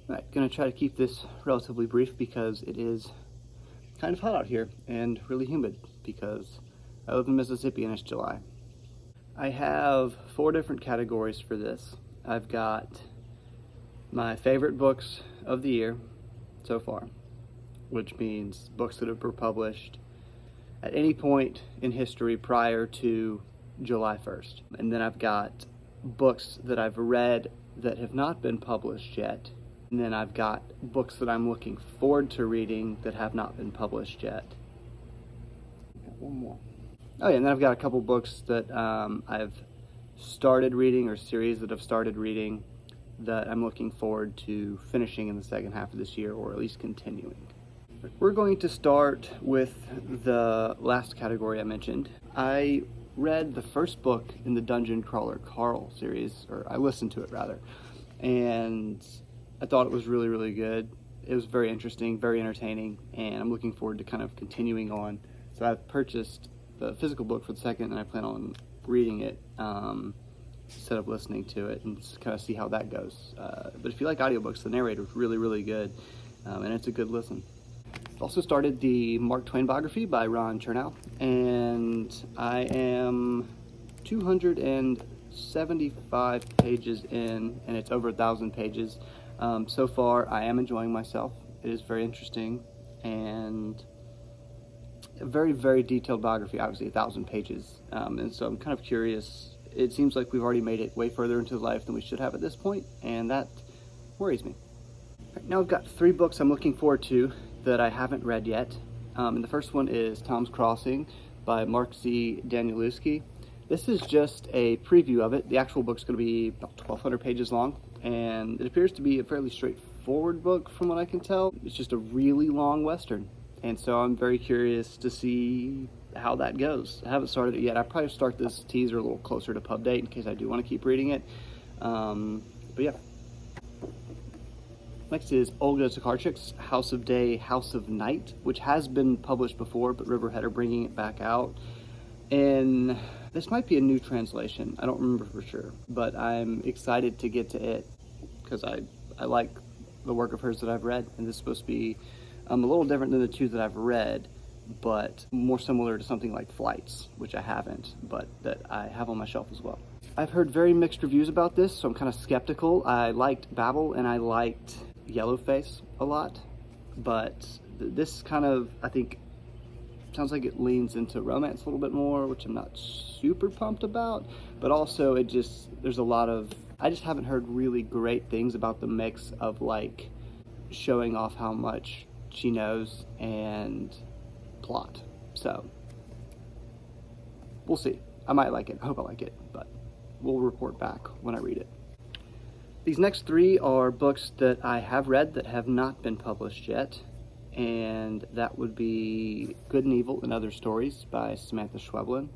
Alright, gonna try to keep this relatively brief because it is kind of hot out here and really humid because I live in Mississippi and it's July. I have 4 different categories for this. I've got my favorite books of the year so far, which means books that were published at any point in history prior to July 1st. And then I've got books that I've read that have not been published yet. And then I've got books that I'm looking forward to reading that have not been published yet. Got one more. Oh yeah, and then I've got a couple books that I've started reading, or series that I've started reading, that I'm looking forward to finishing in the second half of this year, or at least continuing. We're going to start with the last category I mentioned. I read the first book in the Dungeon Crawler Carl series, or I listened to it rather, and I thought it was really, really good. It was very interesting, very entertaining, and I'm looking forward to kind of continuing on. So I've purchased the physical book for the second, and I plan on reading it instead of listening to it, and just kind of see how that goes. But if you like audiobooks, the narrator is really, really good, and it's a good listen. I've also started the Mark Twain biography by Ron Chernow, and I am 275 pages in, and it's over 1,000 pages. So far, I am enjoying myself. It is very interesting and a very, very detailed biography, obviously 1,000 pages. And so I'm kind of curious. It seems like we've already made it way further into life than we should have at this point, and that worries me. Right, now I've got 3 books I'm looking forward to that I haven't read yet. And the first one is Tom's Crossing by Mark Z. Danielewski. This is just a preview of it. The actual book's going to be about 1,200 pages long, and it appears to be a fairly straightforward book from what I can tell. It's just a really long Western, and so I'm very curious to see how that goes. I haven't started it yet. I'll probably start this teaser a little closer to pub date in case I do want to keep reading it. But yeah. Next is Olga Tokarczuk's House of Day, House of Night, which has been published before, but Riverhead are bringing it back out. And this might be a new translation. I don't remember for sure, but I'm excited to get to it because I like the work of hers that I've read, and this is supposed to be a little different than the 2 that I've read, but more similar to something like Flights, which I haven't, but that I have on my shelf as well. I've heard very mixed reviews about this, so I'm kind of skeptical. I liked Babel and I liked Yellowface a lot, but this kind of, I think, sounds like it leans into romance a little bit more, which I'm not super pumped about, but also there's a lot of, I just haven't heard really great things about the mix of like showing off how much she knows and plot. So we'll see. I might like it. I hope I like it, but we'll report back when I read it. These next 3 are books that I have read that have not been published yet, and that would be Good and Evil and Other Stories by Samantha Schweblin,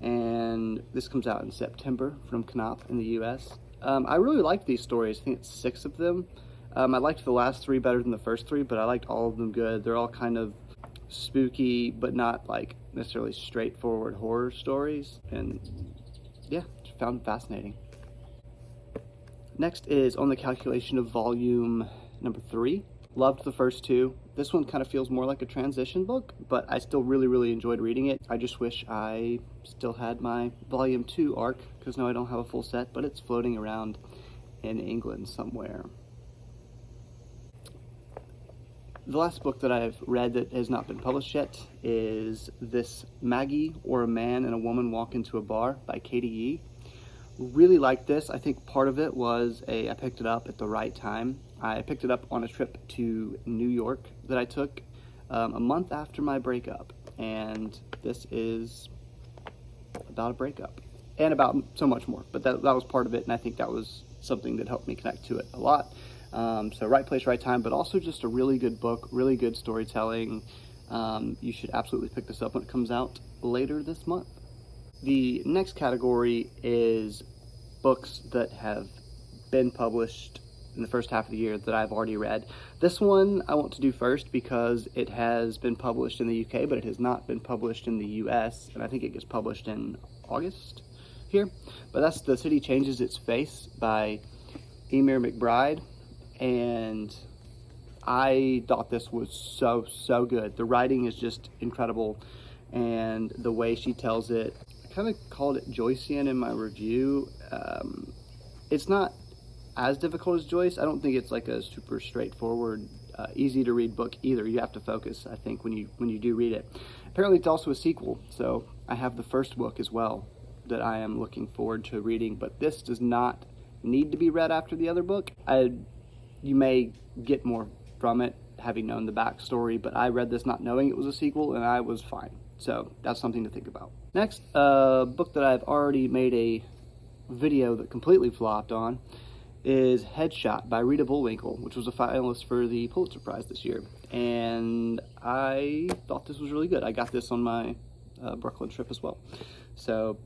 and this comes out in September from Knopf in the US. I really liked these stories. I think it's 6 of them. I liked the last 3 better than the first 3, but I liked all of them good. They're all kind of spooky, but not like necessarily straightforward horror stories, and yeah, found it fascinating. Next is On the Calculation of Volume number 3. Loved the first 2. This one kind of feels more like a transition book, but I still really, really enjoyed reading it. I just wish I still had my Volume 2 arc, because now I don't have a full set, but it's floating around in England somewhere. The last book that I've read that has not been published yet is This Maggie or a Man and a Woman Walk into a Bar by Katie Yee. Really liked this. I think part of it was I picked it up at the right time. I picked it up on a trip to New York that I took a month after my breakup, and this is about a breakup and about so much more, but that was part of it, and I think that was something that helped me connect to it a lot. So right place, right time, but also just a really good book, really good storytelling. You should absolutely pick this up when it comes out later this month. The next category is books that have been published in the first half of the year that I've already read. This one I want to do first because it has been published in the UK, but it has not been published in the US, and I think it gets published in August here. But that's The City Changes Its Face by Emir McBride, and I thought this was so good. The writing is just incredible, and the way she tells it, I kind of called it Joycean in my review. It's not as difficult as Joyce. I don't think it's like a super straightforward, easy to read book either. You have to focus, I think, when you do read it. Apparently it's also a sequel, so I have the first book as well that I am looking forward to reading, but this does not need to be read after the other book. You may get more from it having known the backstory, but I read this not knowing it was a sequel, and I was fine. So that's something to think about. Next, a book that I've already made a video that completely flopped on is Headshot by Rita Bullwinkle, which was a finalist for the Pulitzer Prize this year. And I thought this was really good. I got this on my Brooklyn trip as well. So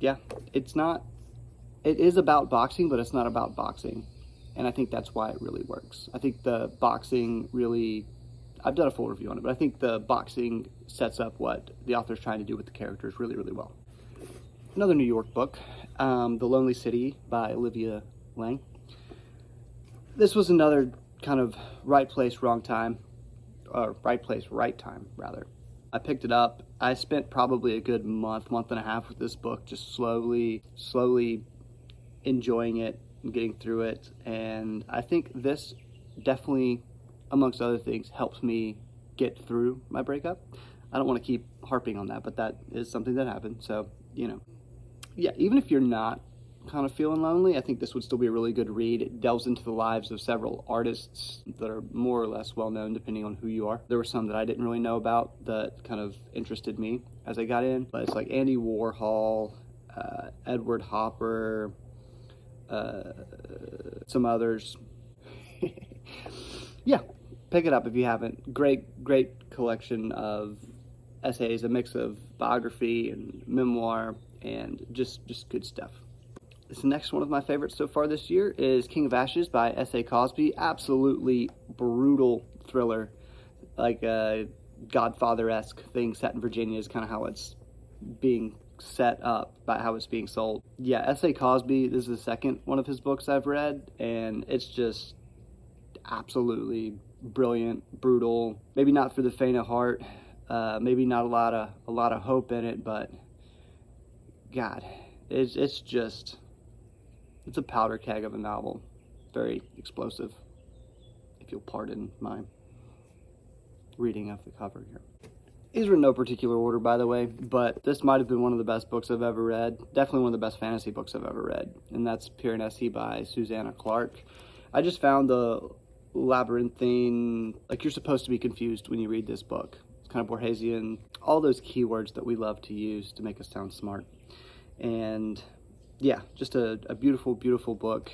yeah, it is about boxing, but it's not about boxing. And I think that's why it really works. I think the boxing really, I've done a full review on it, but I think the boxing sets up what the author's trying to do with the characters really, really well. Another New York book, The Lonely City by Olivia Lang. This was another kind of right place, wrong time, or right place, right time, rather. I picked it up. I spent probably a good month and a half with this book, just slowly enjoying it and getting through it. And I think this definitely, amongst other things, helps me get through my breakup. I don't want to keep harping on that, but that is something that happened. So, you know, yeah, even if you're not kind of feeling lonely, I think this would still be a really good read. It delves into the lives of several artists that are more or less well known depending on who you are. There were some that I didn't really know about that kind of interested me as I got in, but it's like Andy Warhol, Edward Hopper, some others. Yeah, pick it up if you haven't. Great collection of essays, a mix of biography and memoir, and just good stuff. This next one of my favorites so far this year is King of Ashes by S.A. Cosby. Absolutely brutal thriller, like a Godfather-esque thing set in Virginia is kind of how it's being set up, by how it's being sold. Yeah, S.A. Cosby, this is the second one of his books I've read, and it's just absolutely brilliant, brutal, maybe not for the faint of heart, maybe not a lot of hope in it, but God, it's a powder keg of a novel. Very explosive, if you'll pardon my reading of the cover here. These are in no particular order, by the way, but this might have been one of the best books I've ever read. Definitely one of the best fantasy books I've ever read, and that's Piranesi by Susanna Clarke. I just found the labyrinthine, like you're supposed to be confused when you read this book. It's kind of Borgesian, all those keywords that we love to use to make us sound smart. And yeah, just a beautiful book.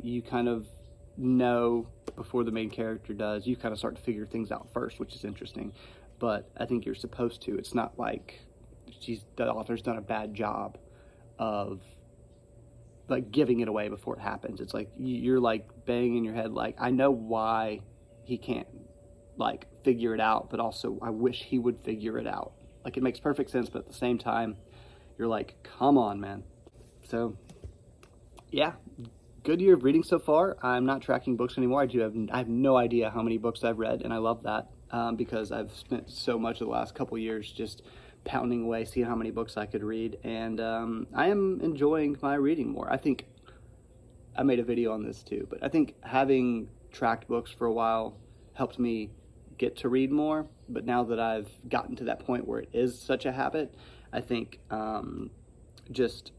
You kind of know before the main character does. You kind of start to figure things out first, which is interesting. But I think you're supposed to. It's not like the author's done a bad job of like giving it away before it happens. It's like you're like banging in your head like, I know why he can't like figure it out, but also I wish he would figure it out. Like it makes perfect sense, but at the same time, you're like, come on, man. So yeah, good year of reading so far. I'm not tracking books anymore. I have no idea how many books I've read, and I love that. Because I've spent so much of the last couple years just pounding away, seeing how many books I could read, and I am enjoying my reading more. I think I made a video on this too, but I think having tracked books for a while helped me get to read more, but now that I've gotten to that point where it is such a habit, I think just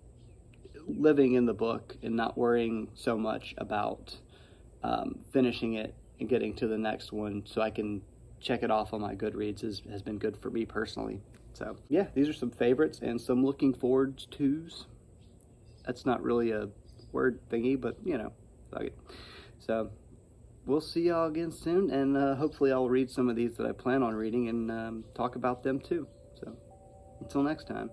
living in the book and not worrying so much about finishing it and getting to the next one so I can check it off on my Goodreads has been good for me personally. So yeah, these are some favorites and some looking forward to's. That's not really a word thingy, but you know, fuck it. So we'll see y'all again soon, and hopefully I'll read some of these that I plan on reading and talk about them too. So until next time.